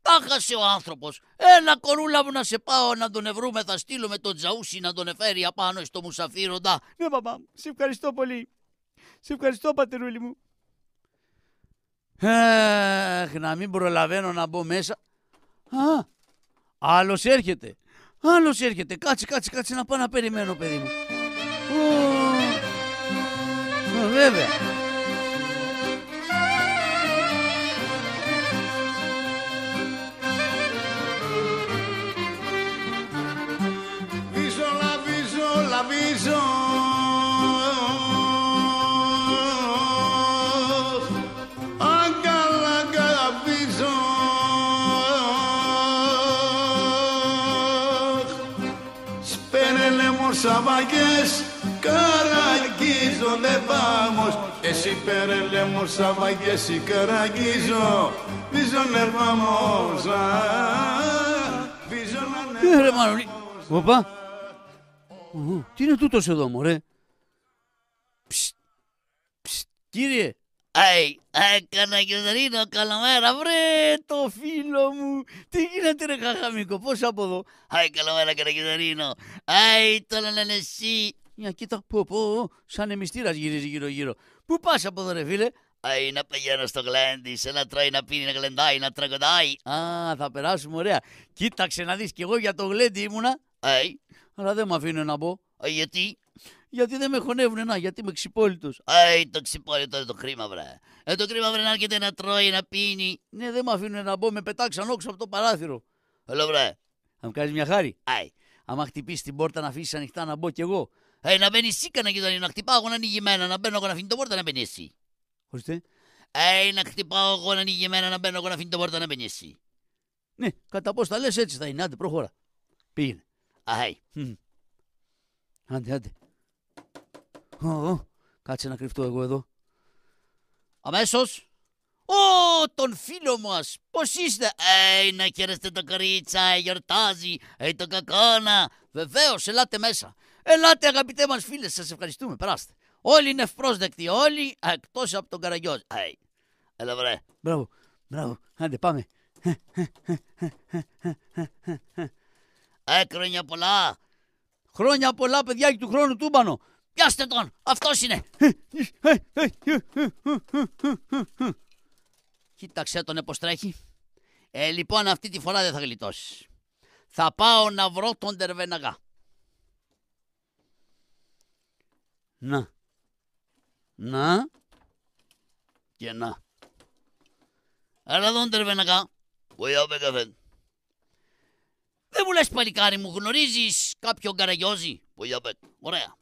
Τα χάσε ο άνθρωπος. Έλα κορούλα μου να σε πάω να τον ευρούμε, θα στείλουμε τον Τζαούσι να τον εφέρει απάνω στο μουσαφίροντα. Ναι μπαμπά μου, σε ευχαριστώ πολύ. Σε ευχαριστώ πατερούλη μου. Να μην προλαβαίνω να μπω μέσα. Άλλος έρχεται. Κάτσε να πάω να περιμένω παιδί μου. Βέβαια. Λαβίζω αγκαλαγκαβίζω σπέρελε μορσαβαγές καραγίζονται βάμος εσύ πέρελε μορσαβαγές ή καραγίζω βίζωνε βάμος βίζωνε Ρε Μανολή. Οπα. Τι είναι τούτος εδώ μωρέ? Ψτ, κύριε. Καραγκιόζαρίνο, καλημέρα, Βρε το φίλο μου. Τι γίνεται ρε Χαχαμίκο, πώς από εδώ? καλημέρα, Καραγκιόζαρίνο. Τώρα λένε εσύ. Για κοίτα, σαν εμιστήρας γυρίζει γύρω-γύρω. Πού πας από εδώ ρε φίλε? Να πηγαίνω στο γλέντι, σε να τρώει, να πίνει, να γλεντάει, να τραγουδάει. Θα περάσουμε ωραία. Κοίταξε να δεις κι εγώ για το γλέντι ήμουνα. Αλλά δεν με αφήνουν να μπω. Γιατί? Γιατί δεν με χωνεύουνε, γιατί είμαι ξυπόλυτος. Το ξυπόλυτο είναι το κρίμα, βρε. Το κρίμα, βρε, να έρχεται να τρώει, να πίνει. Ναι, δεν με αφήνουν να μπω, με πετάξαν όξω από το παράθυρο. Έλα, βρε. Θα μου κάνεις μια χάρη? Άμα χτυπήσει την πόρτα να αφήσεις ανοιχτά να μπω κι εγώ. Να μπαίνεις εσύ κανένα, να χτυπάω εγώ να ανοίγει μένα, να μπαίνω εγώ να αφήνει την πόρτα να μπαίνει εσύ. Ορίστε. Να χτυπάω εγώ να ανοίγει μένα, να μπαίνω εγώ να αφήνει την πόρτα να μπαίνει εσύ. Ναι, κατά πώς τα λες έτσι θα είναι. Άντε, προχώρα. Πήγαινε. Άντε. Κάτσε να κρυφτώ εγώ εδώ. Αμέσως. Τον φίλο μας. Πώς είστε? Να χαίρεστε το κορίτσα, γιορτάζει, το κακόνα. Βεβαίως, ελάτε μέσα. Ελάτε αγαπητέ μας φίλε, σας ευχαριστούμε. Περάστε. Όλοι είναι ευπρόσδεκτοι, όλοι εκτός από τον Καραγκιόζη. Έλα, βρε. Μπράβο. Άντε πάμε. Χρόνια πολλά. Χρόνια πολλά παιδιάκι του χρόνου τούμπανο. Πιάστε τον, αυτός είναι. Κοίταξε τον πως τρέχει. Λοιπόν αυτή τη φορά δεν θα γλιτώσεις. Θα πάω να βρω τον Τερβεναγά. Να. Και να. Έλα εδώ, Τερβένακα. Βοιά με καφέ. Δεν μου λες, παλικάρι μου, γνωρίζεις κάποιον Καραγιόζη? Βοιά με. Ωραία.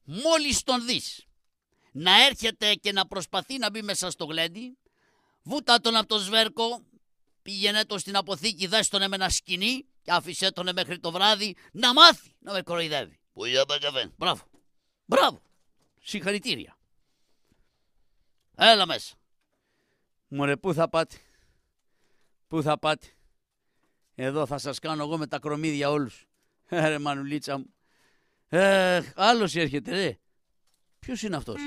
Μόλις τον δεις να έρχεται και να προσπαθεί να μπει μέσα στο γλέντι, βούτα τον από το σβέρκο, πήγαινε τον στην αποθήκη, δες τον με ένα σκοινί και άφησέ τον μέχρι το βράδυ να μάθει να με κοροϊδεύει. Βοιά με καφέ. Μπράβο. Μπράβο. Συγχαρητήρια. Έλα μέσα. Μωρέ, πού θα πάτε? Πού θα πάτε? Εδώ θα σας κάνω εγώ με τα κρομίδια όλους. Ρε μανουλίτσα μου. Άλλος έρχεται ρε. Ποιος είναι αυτός?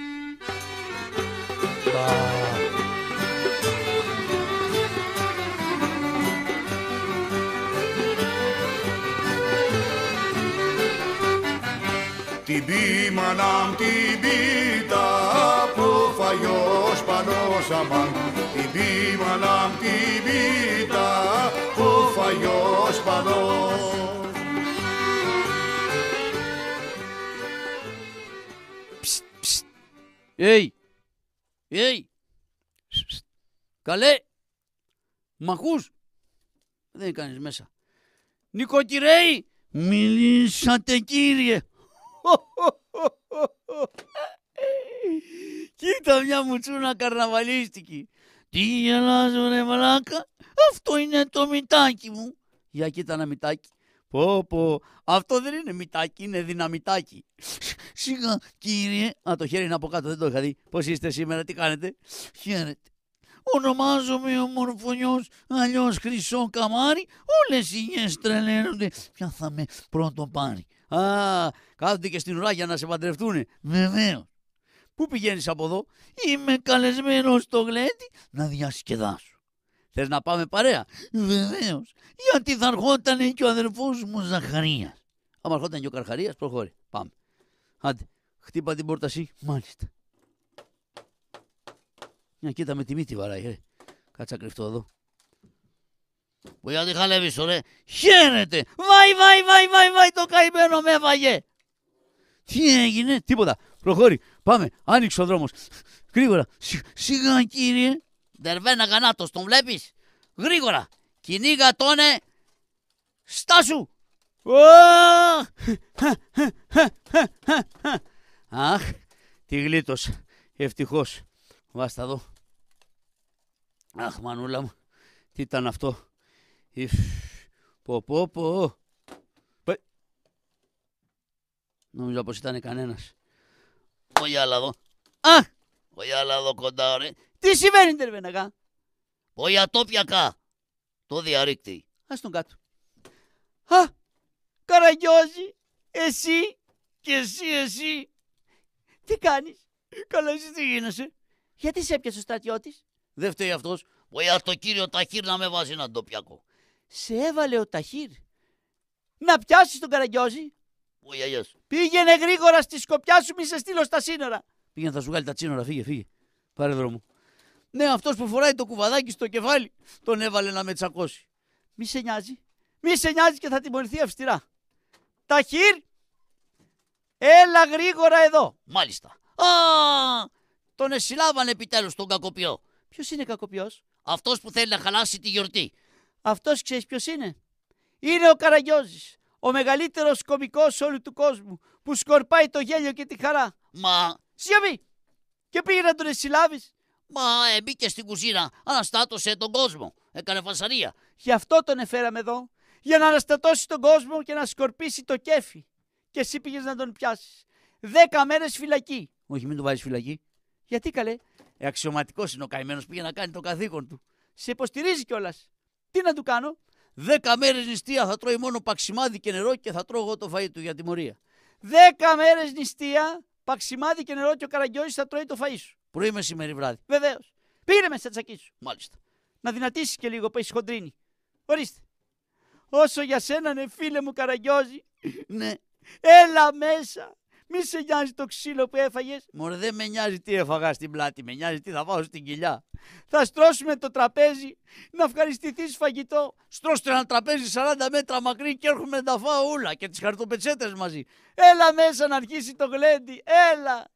Την πίμαναμ την πίτα που φαγιός πανός αμάν. Την πίμαναμ την πίτα που φαγιός πανός. Ει! Καλέ! Μ' ακούς? Δεν κάνεις μέσα. Νοικοκυρέοι! Μιλήσατε κύριε! Κοίτα μια μουτσούνα καρναβαλίστικη. Τι γελάζω ρε μαλάκα? Αυτό είναι το μητάκι μου. Για κοίτα ένα μητάκι. Πω, αυτό δεν είναι μητάκι, είναι δυναμητάκι. Σιγά κύριε. Α, το χέρι είναι από κάτω, δεν το είχα δει. Πώς είστε σήμερα, τι κάνετε? Χαίρετε. Ονομάζομαι ο Μορφωνιός, αλλιώς Χρυσό Καμάρι. Όλες οι γης τρελαίνονται. Ποια θα με πρώτο πάρει? Α, κάθονται και στην ουρά για να σε παντρευτούνε. Βεβαίως. Πού πηγαίνεις από εδώ? Είμαι καλεσμένος στο γλέντι να διασκεδάσω. Θες να πάμε παρέα? Βεβαίως. Γιατί θα ερχόταν και ο αδερφός μου Ζαχαρίας. Άμα ερχόταν και ο Καρχαρίας, προχώρη. Πάμε. Άντε, χτύπα την πόρτα εσύ. Μάλιστα. Μια κοίτα με τη μύτη βαράει, Κάτσα κρυφτώ εδώ. Που γιατί χαλεύεις, ωραία. Χαίρετε! Βάει, το καημένο με έφαγε. Τι έγινε? Τίποτα. Προχώρη. Πάμε. Άνοιξε ο δρόμος. Γρήγορα. Σιγά κύριε. Δερβένα γανάτος, τον βλέπεις? Γρήγορα. Κυνήγα τόνε. Στάσου. Αχ, τη γλίτωσα. Ευτυχώς. Βάστα εδώ. Αχ, μανούλα μου. Τι ήταν αυτό? Πω. Νομίζω πως ήταν κανένας. Όχι άλλα εδώ. Αχ! Όχι άλλα εδώ κοντά, ωραία. Τι συμβαίνει, Τερβένακα? Όχι ατόπιακά. Το διαρρήκτη. Ας τον κάτω. Α, Καραγιόζη, εσύ και εσύ. Τι κάνεις? Καλά, εσύ τι γίνεσαι? Γιατί σε έπιασε ο στρατιώτης? Δεν φταίει αυτός. Όχι το κύριο Ταχύρ να με βάζει έναν τοπιακό. Σε έβαλε ο Ταχύρ να πιάσεις τον Καραγιόζη? Όχι αλλιώς. Πήγαινε γρήγορα στη σκοπιά σου, μη σε στείλω στα σύνορα. Πήγαινε, θα σου βγάλει τα σύνορα, φύγε. Πάρε δρόμο. Ναι, αυτός που φοράει το κουβαδάκι στο κεφάλι τον έβαλε να με τσακώσει. Μη σε νοιάζει και θα τιμωρηθεί αυστηρά. Ταχύρ, έλα γρήγορα εδώ. Μάλιστα. Α, τον εσυλλάβανε επιτέλους τον κακοποιό. Ποιος είναι κακοποιός? Αυτός που θέλει να χαλάσει τη γιορτή. Αυτός ξέρεις ποιος είναι? Είναι ο Καραγιόζης, ο μεγαλύτερος κωμικός όλου του κόσμου, που σκορπάει το γέλιο και τη χαρά. Μα Σιωπή! Και πήγε να τον εσυλλάβεις. Μα μπήκε στην κουζίνα, αναστάτωσε τον κόσμο. Έκανε φασαρία. Γι' αυτό τον εφέραμε εδώ. Για να αναστατώσει τον κόσμο και να σκορπίσει το κέφι. Και εσύ πήγες να τον πιάσεις. 10 μέρες φυλακή. Όχι, μην τον βάζεις φυλακή. Γιατί καλέ? Αξιωματικός είναι ο καημένος, πήγε να κάνει το καθήκον του. Σε υποστηρίζει κιόλας. Τι να του κάνω? 10 μέρες νηστεία, θα τρώει μόνο παξιμάδι και νερό και θα τρώω εγώ το φαΐ του για τιμωρία. 10 μέρες νηστεία, παξιμάδι και νερό και ο Καραγιόζης θα τρώει το φαΐ σου. Πρωί, μεσημέρι, βράδυ. Βεβαίως. Πήγαινε μέσα τσακί σου. Μάλιστα. Να δυνατήσεις και λίγο που έχεις χοντρίνει. Ορίστε. Όσο για σένα, ναι, φίλε μου Καραγιόζη. Ναι. Έλα μέσα. Μη σε νοιάζει το ξύλο που έφαγες. Μωρέ, δεν με νοιάζει τι έφαγα στην πλάτη. Με νοιάζει τι θα φάω στην κοιλιά. Θα στρώσουμε το τραπέζι να ευχαριστηθείς φαγητό. Στρώστε ένα τραπέζι 40 μέτρα μακρύ και έρχομαι να τα φάω όλα και τις χαρτοπετσέτες μαζί. Έλα μέσα να αρχίσει το γλέντι. Έλα.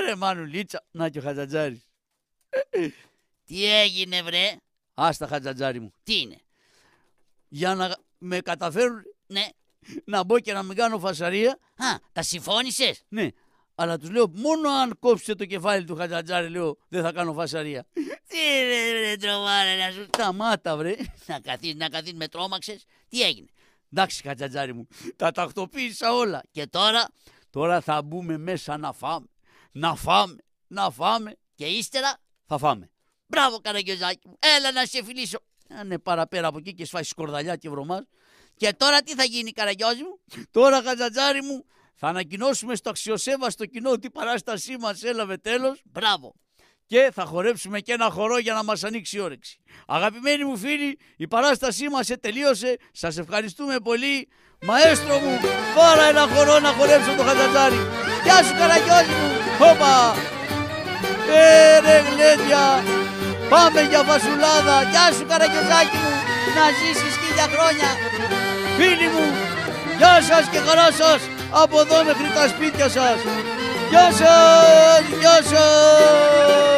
Ρε μανουλίτσα. Να και ο Χατζατζάρης. Τι έγινε βρε? Άστα Χατζατζάρη μου. Τι είναι? Για να με καταφέρουν Ναι. να μπω και να μην κάνω φασαρία. Α, τα συμφώνησες? Ναι. Αλλά τους λέω μόνο αν κόψετε το κεφάλι του Χατζατζάρη, λέω, δεν θα κάνω φασαρία. Τι ρε τρομάρε να σου... Σταμάτα βρε. Να καθείς με τρόμαξες. Τι έγινε? Εντάξει Χατζατζάρη μου, τα τακτοποίησα όλα. Και τώρα? Τώρα θα μπούμε μέσα να φάμε. Να φάμε, να φάμε. Και ύστερα? Θα φάμε. Μπράβο Καραγκιόζάκι μου. Έλα να σε φιλήσω. Ναι, παραπέρα από εκεί και σφάσει σκορδαλιά και βρωμάς. Και τώρα τι θα γίνει Καραγκιόζη μου? Τώρα Χατζατζάρη μου θα ανακοινώσουμε στο αξιοσέβαστο κοινό ότι η παράστασή μας έλαβε τέλος. Μπράβο. Και θα χορέψουμε και ένα χορό για να μας ανοίξει η όρεξη. Αγαπημένοι μου φίλοι, η παράστασή μας τελείωσε. Σας ευχαριστούμε πολύ. Μαέστρο μου, πάρα ένα χορό να χορέψω το Χατζατζάρη. Γεια σου Καραγκιόζη μου. Χόπα. Ρε γλέντια. Πάμε για φασουλάδα. Γεια σου Καραγκιόζάκι μου. Να ζήσεις 1000 χρόνια. Φίλοι μου, γεια σας και χαρά σας. Από εδώ μέχρι τα σπίτια σας. Γεια σας, γεια σας.